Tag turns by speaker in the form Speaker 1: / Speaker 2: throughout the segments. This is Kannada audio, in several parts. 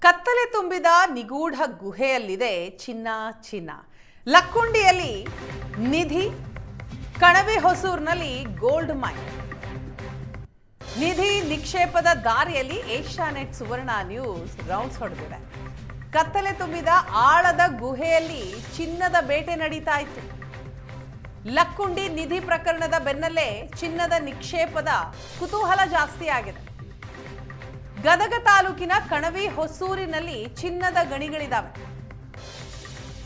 Speaker 1: ಕತ್ತಲೆ ತುಂಬಿದ ನಿಗೂಢ ಗುಹೆಯಲ್ಲಿದೆ ಚಿನ್ನ. ಲಕ್ಕುಂಡಿಯಲ್ಲಿ ನಿಧಿ, ಕಣವಿ ಹೊಸೂರಿನಲ್ಲಿ ಗೋಲ್ಡ್ ಮೈನ್. ನಿಧಿ ನಿಕ್ಷೇಪದ ದಾರಿಯಲ್ಲಿ ಏಷ್ಯಾನೆಟ್ ಸುವರ್ಣ ನ್ಯೂಸ್ ರೌಂಡ್ಸ್ ಹೊಡೆದಿದೆ. ಕತ್ತಲೆ ತುಂಬಿದ ಆಳದ ಗುಹೆಯಲ್ಲಿ ಚಿನ್ನದ ಬೇಟೆ ನಡೀತಾ ಇತ್ತು. ಲಕ್ಕುಂಡಿ ನಿಧಿ ಪ್ರಕರಣದ ಬೆನ್ನಲ್ಲೇ ಚಿನ್ನದ ನಿಕ್ಷೇಪದ ಕುತೂಹಲ ಜಾಸ್ತಿ ಆಗಿದೆ. ಗದಗ ತಾಲೂಕಿನ ಕಣವಿ ಹೊಸೂರಿನಲ್ಲಿ ಚಿನ್ನದ ಗಣಿಗಳಿದ್ದಾವೆ.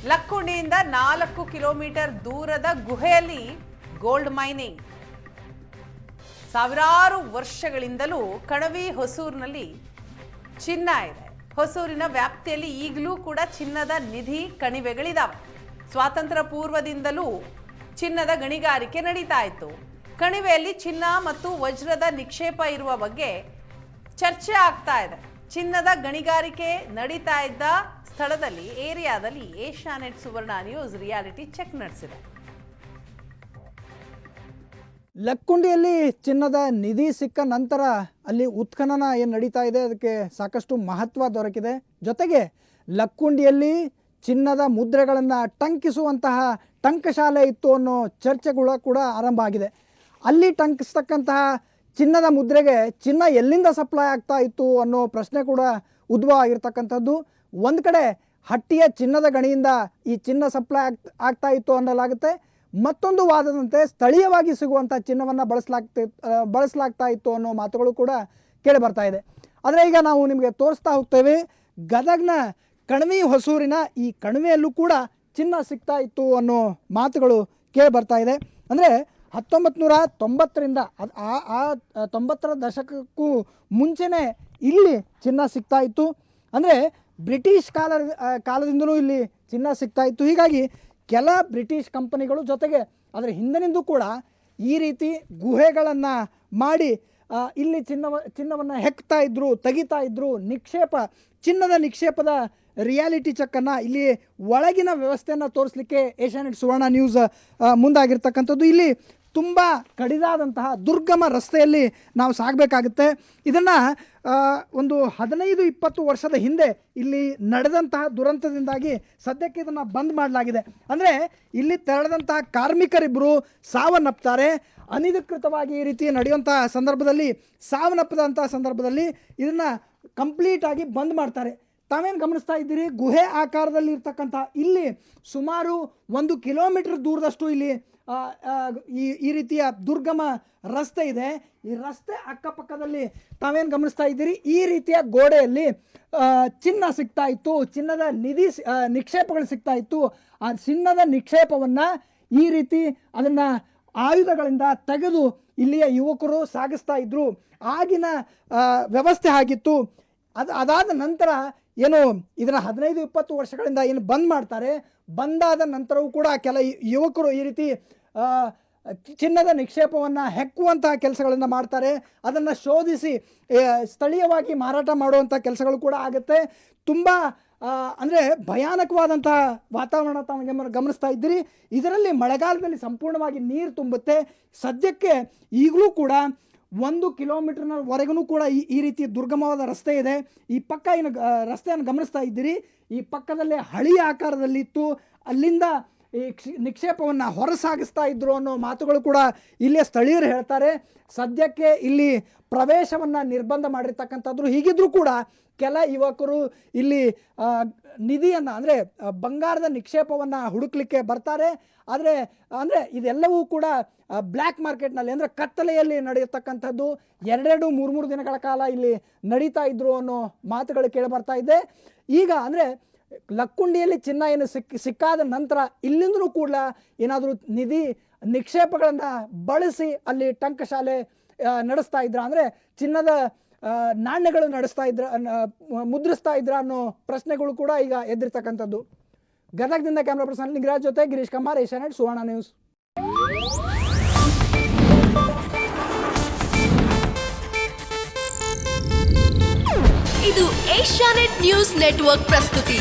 Speaker 1: ಲಕ್ಕುಂಡಿಯಿಂದ 4 ಕಿಲೋಮೀಟರ್ ದೂರದ ಗುಹೆಯಲ್ಲಿ ಗೋಲ್ಡ್ ಮೈನಿಂಗ್. ಸಾವಿರಾರು ವರ್ಷಗಳಿಂದಲೂ ಕಣವಿ ಹೊಸೂರಿನಲ್ಲಿ ಚಿನ್ನ ಇದೆ. ಹೊಸೂರಿನ ವ್ಯಾಪ್ತಿಯಲ್ಲಿ ಈಗಲೂ ಕೂಡ ಚಿನ್ನದ ನಿಧಿ ಕಣಿವೆಗಳಿದ್ದಾವೆ. ಸ್ವಾತಂತ್ರ್ಯ ಪೂರ್ವದಿಂದಲೂ ಚಿನ್ನದ ಗಣಿಗಾರಿಕೆ ನಡೀತಾ ಇತ್ತು. ಕಣಿವೆಯಲ್ಲಿ ಚಿನ್ನ ಮತ್ತು ವಜ್ರದ ನಿಕ್ಷೇಪ ಇರುವ ಬಗ್ಗೆ ಚರ್ಚೆ ಆಗ್ತಾ ಇದೆ. ಚಿನ್ನದ ಗಣಿಗಾರಿಕೆ ನಡೀತಾ ಇದ್ದ ಸ್ಥಳದಲ್ಲಿ ಏರಿಯಾದಲ್ಲಿ ಏಷ್ಯಾನೆಟ್ ಸುವರ್ಣ ನ್ಯೂಸ್ ರಿಯಾಲಿಟಿ ಚೆಕ್ ನಡೆಸಿದೆ.
Speaker 2: ಲಕ್ಕುಂಡಿಯಲ್ಲಿ ಚಿನ್ನದ ನಿಧಿ ಸಿಕ್ಕ ನಂತರ ಅಲ್ಲಿ ಉತ್ಖನನ ಏನು ನಡೀತಾ ಇದೆ ಅದಕ್ಕೆ ಸಾಕಷ್ಟು ಮಹತ್ವ ದೊರಕಿದೆ. ಜೊತೆಗೆ ಲಕ್ಕುಂಡಿಯಲ್ಲಿ ಚಿನ್ನದ ಮುದ್ರೆಗಳನ್ನು ಟಂಕಿಸುವಂತಹ ಟಂಕಶಾಲೆ ಇತ್ತು ಅನ್ನೋ ಚರ್ಚೆಗಳು ಕೂಡ ಆರಂಭ ಆಗಿದೆ. ಅಲ್ಲಿ ಟಂಕಿಸ್ತಕ್ಕಂತಹ ಚಿನ್ನದ ಮುದ್ರೆಗೆ ಚಿನ್ನ ಎಲ್ಲಿಂದ ಸಪ್ಲೈ ಆಗ್ತಾ ಇತ್ತು ಅನ್ನೋ ಪ್ರಶ್ನೆ ಕೂಡ ಉದ್ಭವ ಆಗಿರ್ತಕ್ಕಂಥದ್ದು. ಒಂದು ಕಡೆ ಹಟ್ಟಿಯ ಚಿನ್ನದ ಗಣಿಯಿಂದ ಈ ಚಿನ್ನ ಸಪ್ಲೈ ಆಗ್ತಾ ಇತ್ತು ಅನ್ನಲಾಗುತ್ತೆ. ಮತ್ತೊಂದು ವಾದದಂತೆ ಸ್ಥಳೀಯವಾಗಿ ಸಿಗುವಂಥ ಚಿನ್ನವನ್ನು ಬಳಸಲಾಗ್ತಾ ಇತ್ತು ಅನ್ನೋ ಮಾತುಗಳು ಕೂಡ ಕೇಳಿ ಬರ್ತಾ ಇದೆ. ಆದರೆ ಈಗ ನಾವು ನಿಮಗೆ ತೋರಿಸ್ತಾ ಹೋಗ್ತೇವೆ, ಗದಗ್ನ ಕಣವಿ ಹೊಸೂರಿನ ಈ ಕಣಿವೆಯಲ್ಲೂ ಕೂಡ ಚಿನ್ನ ಸಿಗ್ತಾ ಇತ್ತು ಅನ್ನೋ ಮಾತುಗಳು ಕೇಳಿ ಬರ್ತಾ ಇದೆ. ಅಂದರೆ 1990ರಿಂದ 90ರ ದಶಕಕ್ಕೂ ಮುಂಚೆನೇ ಇಲ್ಲಿ ಚಿನ್ನ ಸಿಗ್ತಾ ಇತ್ತು. ಅಂದರೆ ಬ್ರಿಟಿಷ್ ಕಾಲದಿಂದಲೂ ಇಲ್ಲಿ ಚಿನ್ನ ಸಿಗ್ತಾ ಇತ್ತು. ಹೀಗಾಗಿ ಕೆಲ ಬ್ರಿಟಿಷ್ ಕಂಪನಿಗಳು ಜೊತೆಗೆ ಅದರ ಹಿಂದಿನಿಂದೂ ಕೂಡ ಈ ರೀತಿ ಗುಹೆಗಳನ್ನು ಮಾಡಿ ಇಲ್ಲಿ ಚಿನ್ನವನ್ನು ಹೆಕ್ತಾ ಇದ್ರು, ತೆಗಿತಾ ಇದ್ರು. ಚಿನ್ನದ ನಿಕ್ಷೇಪದ ರಿಯಾಲಿಟಿ ಚೆಕ್ಕನ್ನು ಇಲ್ಲಿ ಒಳಗಿನ ವ್ಯವಸ್ಥೆಯನ್ನು ತೋರಿಸಲಿಕ್ಕೆ ಏಷ್ಯಾನೆಟ್ ಸುವರ್ಣ ನ್ಯೂಸ್ ಮುಂದಾಗಿರ್ತಕ್ಕಂಥದ್ದು. ಇಲ್ಲಿ ತುಂಬ ಕಡಿದಾದಂತಹ ದುರ್ಗಮ ರಸ್ತೆಯಲ್ಲಿ ನಾವು ಸಾಗಬೇಕಾಗುತ್ತೆ. ಇದನ್ನು ಒಂದು 15-20 ವರ್ಷದ ಹಿಂದೆ ಇಲ್ಲಿ ನಡೆದಂತಹ ದುರಂತದಿಂದಾಗಿ ಸದ್ಯಕ್ಕೆ ಇದನ್ನು ಬಂದ್ ಮಾಡಲಾಗಿದೆ. ಅಂದರೆ ಇಲ್ಲಿ ತೆರಳಿದಂತಹ ಕಾರ್ಮಿಕರಿಬ್ಬರು ಸಾವನ್ನಪ್ತಾರೆ. ಅನಧಿಕೃತವಾಗಿ ಈ ರೀತಿ ನಡೆಯುವಂತಹ ಸಂದರ್ಭದಲ್ಲಿ ಸಾವನ್ನಪ್ಪದಂತಹ ಸಂದರ್ಭದಲ್ಲಿ ಇದನ್ನು ಕಂಪ್ಲೀಟಾಗಿ ಬಂದ್ ಮಾಡ್ತಾರೆ. ತಾವೇನು ಗಮನಿಸ್ತಾ ಇದ್ದೀರಿ, ಗುಹೆ ಆಕಾರದಲ್ಲಿ ಇರ್ತಕ್ಕಂಥ ಇಲ್ಲಿ ಸುಮಾರು 1 ಕಿಲೋಮೀಟರ್ ದೂರದಷ್ಟು ಇಲ್ಲಿ ಈ ರೀತಿಯ ದುರ್ಗಮ ರಸ್ತೆ ಇದೆ. ಈ ರಸ್ತೆ ಅಕ್ಕಪಕ್ಕದಲ್ಲಿ ತಾವೇನು ಗಮನಿಸ್ತಾ ಇದ್ದೀರಿ, ಈ ರೀತಿಯ ಗೋಡೆಯಲ್ಲಿ ಚಿನ್ನ ಸಿಗ್ತಾ ಇತ್ತು, ಚಿನ್ನದ ನಿಧಿ ನಿಕ್ಷೇಪಗಳು ಸಿಗ್ತಾ ಇತ್ತು. ಆ ಚಿನ್ನದ ನಿಕ್ಷೇಪವನ್ನು ಈ ರೀತಿ ಅದನ್ನು ಆಯುಧಗಳಿಂದ ತೆಗೆದು ಇಲ್ಲಿಯ ಯುವಕರು ಸಾಗಿಸ್ತಾ ಇದ್ರು. ಆಗಿನ ವ್ಯವಸ್ಥೆ ಆಗಿತ್ತು. ಅದಾದ ನಂತರ ಏನು ಇದನ್ನು 15-20 ವರ್ಷಗಳಿಂದ ಏನು ಬಂದ್ ಮಾಡ್ತಾರೆ. ಬಂದಾದ ನಂತರವೂ ಕೂಡ ಕೆಲ ಯುವಕರು ಈ ರೀತಿ ಚಿನ್ನದ ನಿಕ್ಷೇಪವನ್ನು ಹೆಕ್ಕುವಂತಹ ಕೆಲಸಗಳನ್ನು ಮಾಡ್ತಾರೆ. ಅದನ್ನು ಶೋಧಿಸಿ ಸ್ಥಳೀಯವಾಗಿ ಮಾರಾಟ ಮಾಡುವಂಥ ಕೆಲಸಗಳು ಕೂಡ ಆಗುತ್ತೆ. ತುಂಬ ಅಂದರೆ ಭಯಾನಕವಾದಂತಹ ವಾತಾವರಣ ತಾವು ಗಮನಿಸ್ತಾ ಇದ್ದೀರಿ. ಇದರಲ್ಲಿ ಮಳೆಗಾಲದಲ್ಲಿ ಸಂಪೂರ್ಣವಾಗಿ ನೀರು ತುಂಬುತ್ತೆ. ಸದ್ಯಕ್ಕೆ ಈಗಲೂ ಕೂಡ 1 ಕಿಲೋಮೀಟರ್ವರೆಗೂ ಕೂಡ ಈ ರೀತಿ ದುರ್ಗಮವಾದ ರಸ್ತೆ ಇದೆ. ಈ ಪಕ್ಕ ಏನು ರಸ್ತೆಯನ್ನು ಗಮನಿಸ್ತಾ ಇದ್ದೀರಿ, ಈ ಪಕ್ಕದಲ್ಲೇ ಹಳಿಯ ಆಕಾರದಲ್ಲಿತ್ತು. ಅಲ್ಲಿಂದ ಈ ನಿಕ್ಷೇಪವನ್ನು ಹೊರಸಾಗಿಸ್ತಾ ಇದ್ರು ಅನ್ನೋ ಮಾತುಗಳು ಕೂಡ ಇಲ್ಲಿಯ ಸ್ಥಳೀಯರು ಹೇಳ್ತಾರೆ. ಸದ್ಯಕ್ಕೆ ಇಲ್ಲಿ ಪ್ರವೇಶವನ್ನು ನಿರ್ಬಂಧ ಮಾಡಿರ್ತಕ್ಕಂಥದ್ದು. ಹೀಗಿದ್ರೂ ಕೂಡ ಕೆಲ ಯುವಕರು ಇಲ್ಲಿ ನಿಧಿಯನ್ನು ಅಂದರೆ ಬಂಗಾರದ ನಿಕ್ಷೇಪವನ್ನು ಹುಡುಕ್ಲಿಕ್ಕೆ ಬರ್ತಾರೆ. ಅಂದರೆ ಇದೆಲ್ಲವೂ ಕೂಡ ಬ್ಲ್ಯಾಕ್ ಮಾರ್ಕೆಟ್ನಲ್ಲಿ ಅಂದರೆ ಕತ್ತಲೆಯಲ್ಲಿ ನಡೆಯತಕ್ಕಂಥದ್ದು. 2-3 ದಿನಗಳ ಕಾಲ ಇಲ್ಲಿ ನಡೀತಾ ಇದ್ರು ಅನ್ನೋ ಮಾತುಗಳು ಕೇಳಿ ಬರ್ತಾ ಇದೆ. ಈಗ ಅಂದರೆ ಲಕ್ಕುಂಡಿಯಲ್ಲಿ ಚಿನ್ನ ಏನು ಸಿಕ್ಕಾದ ನಂತರ ಇಲ್ಲಿಂದಲೂ ಕೂಡ ಏನಾದರೂ ನಿಧಿ ನಿಕ್ಷೇಪಗಳನ್ನು ಬಳಸಿ ಅಲ್ಲಿ ಟಂಕಶಾಲೆ ನಡೆಸ್ತಾ ಇದ್ರ, ಅಂದರೆ ಚಿನ್ನದ ನಾಣ್ಯಗಳು ಮುದ್ರಿಸ್ತಾ ಇದ್ರ ಅನ್ನೋ ಪ್ರಶ್ನೆಗಳು ಕೂಡ ಈಗ ಎದ್ದಿರ್ತಕ್ಕಂಥದ್ದು. ಗದಗದಿಂದ ಕ್ಯಾಮ್ರಾ ಪರ್ಸನ್ ನಿಂಗರಾಜ್ ಜೊತೆ ಗಿರೀಶ್ ಕಮಾರ್, ಏಷ್ಯಾನೆಟ್ ಸುವರ್ಣ ನ್ಯೂಸ್.
Speaker 3: ಇದು ಏಷ್ಯಾನೆಟ್ ನ್ಯೂಸ್ ನೆಟ್ವರ್ಕ್ ಪ್ರಸ್ತುತಿ.